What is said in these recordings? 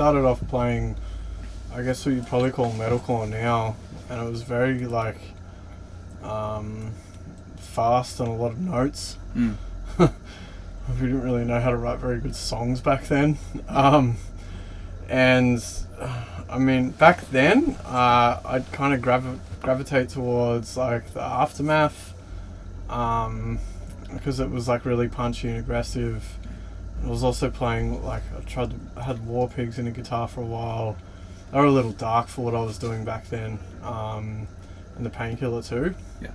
started off playing, I guess what you'd probably call metalcore now, and it was very like fast and a lot of notes. We didn't really know how to write very good songs back then. And I mean, back then, I'd kind of gravitate towards like the Aftermath, because it was like really punchy and aggressive. I was also playing like I had War Pigs in a guitar for a while. They were a little dark for what I was doing back then, and the Painkiller too. Yeah,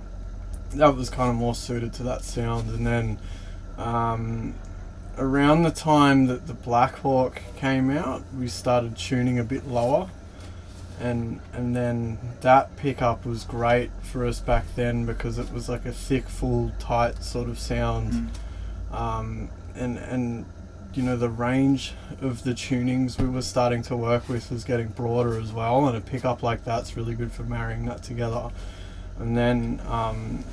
that was kind of more suited to that sound. And then around the time that the Black Hawk came out, we started tuning a bit lower, and then that pickup was great for us back then because it was like a thick, full, tight sort of sound. And you know, the range of the tunings we were starting to work with was getting broader as well, and a pickup like that's really good for marrying that together. And then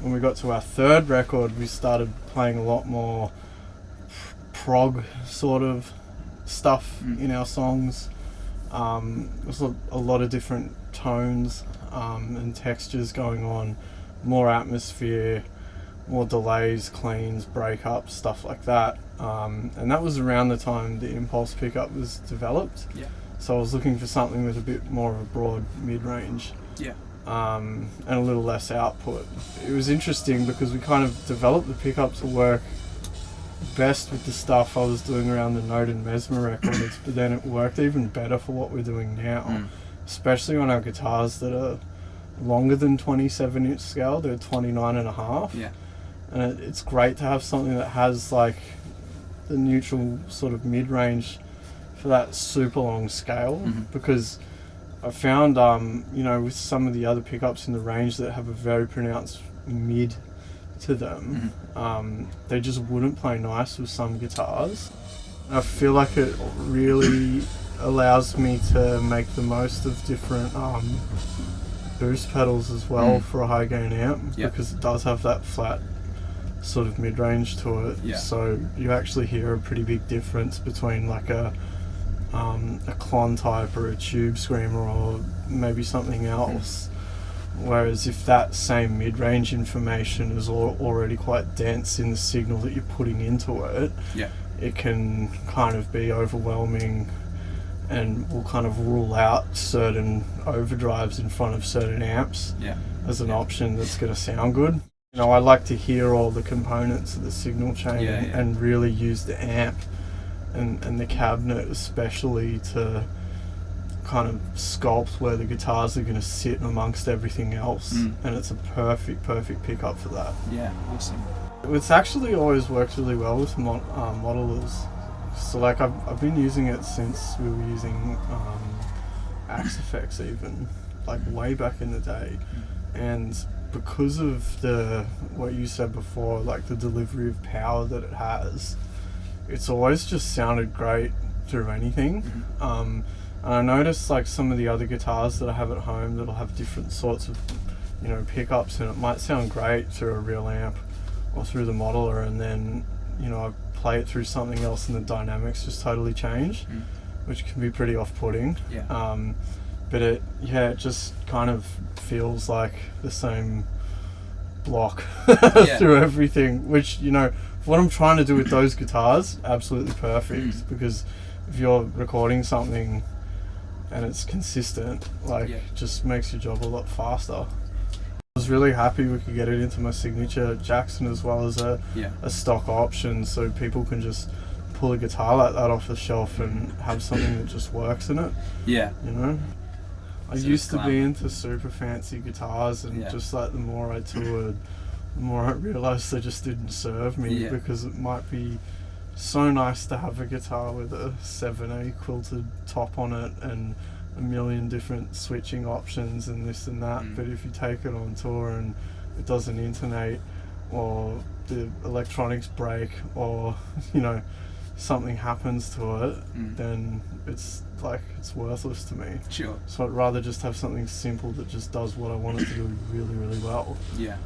when we got to our third record, we started playing a lot more prog sort of stuff in our songs. There's a lot of different tones and textures going on, more atmosphere, more delays, cleans, breakups, stuff like that. And that was around the time the Impulse pickup was developed. Yeah. So I was looking for something with a bit more of a broad mid-range. Yeah. And a little less output. It was interesting because we kind of developed the pickup to work best with the stuff I was doing around the Note and Mesmer records, but then it worked even better for what we're doing now, especially on our guitars that are longer than 27-inch scale. They're 29.5. Yeah. And it's great to have something that has like the neutral sort of mid-range for that super long scale, because I found, you know, with some of the other pickups in the range that have a very pronounced mid to them, they just wouldn't play nice with some guitars. I feel like it really allows me to make the most of different boost pedals as well for a high gain amp, because it does have that flat sort of mid-range to it. Yeah. So you actually hear a pretty big difference between like a clon type or a tube screamer or maybe something else. Whereas if that same mid-range information is already quite dense in the signal that you're putting into it, it can kind of be overwhelming and will kind of rule out certain overdrives in front of certain amps as an option that's going to sound good. You know, I like to hear all the components of the signal chain and really use the amp and the cabinet especially to kind of sculpt where the guitars are going to sit amongst everything else, and it's a perfect pickup for that. Yeah, awesome. It's actually always worked really well with modelers. So like I've been using it since we were using Axe Effects, even like way back in the day, and because of what you said before, like the delivery of power that it has, it's always just sounded great through anything. And I noticed like some of the other guitars that I have at home that'll have different sorts of, you know, pickups, and it might sound great through a real amp or through the modeler, and then, you know, I play it through something else and the dynamics just totally change, which can be pretty off-putting. But it just kind of feels like the same block through everything, which, you know, what I'm trying to do with those guitars, absolutely perfect, because if you're recording something and it's consistent, like, just makes your job a lot faster. I was really happy we could get it into my signature Jackson as well as a stock option, so people can just pull a guitar like that off the shelf and have something that just works in it. You know? I used to be into super fancy guitars, and just like the more I toured, the more I realised they just didn't serve me, because it might be so nice to have a guitar with a 7A quilted top on it and a million different switching options and this and that, but if you take it on tour and it doesn't intonate, or the electronics break, or, you know, something happens to it, then it's like, it's worthless to me. Sure. So I'd rather just have something simple that just does what I want it to do really, really well. Yeah.